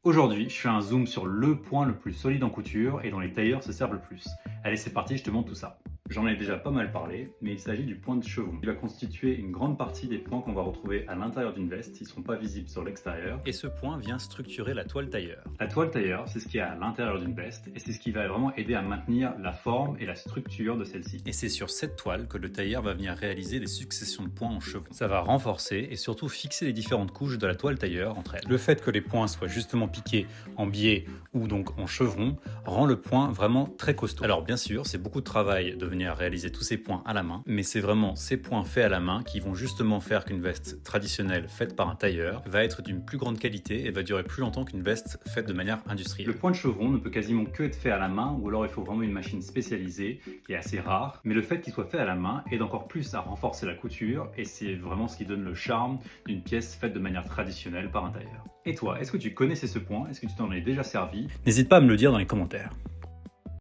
Aujourd'hui, je fais un zoom sur le point le plus solide en couture et dont les tailleurs se servent le plus. Allez, c'est parti, je te montre tout ça. J'en ai déjà pas mal parlé, mais il s'agit du point de chevron. Il va constituer une grande partie des points qu'on va retrouver à l'intérieur d'une veste, ils ne sont pas visibles sur l'extérieur. Et ce point vient structurer la toile tailleur. La toile tailleur, c'est ce qui est à l'intérieur d'une veste, et c'est ce qui va vraiment aider à maintenir la forme et la structure de celle-ci. Et c'est sur cette toile que le tailleur va venir réaliser des successions de points en chevron. Ça va renforcer et surtout fixer les différentes couches de la toile tailleur entre elles. Le fait que les points soient justement piqués en biais ou donc en chevron rend le point vraiment très costaud. Alors bien sûr, c'est beaucoup de travail de venir réaliser tous ces points à la main, mais c'est vraiment ces points faits à la main qui vont justement faire qu'une veste traditionnelle faite par un tailleur va être d'une plus grande qualité et va durer plus longtemps qu'une veste faite de manière industrielle. Le point de chevron ne peut quasiment que être fait à la main, ou alors il faut vraiment une machine spécialisée, qui est assez rare, mais le fait qu'il soit fait à la main aide encore plus à renforcer la couture, et c'est vraiment ce qui donne le charme d'une pièce faite de manière traditionnelle par un tailleur. Et toi, est-ce que tu connaissais ce point? Est-ce que tu t'en es déjà servi? N'hésite pas à me le dire dans les commentaires.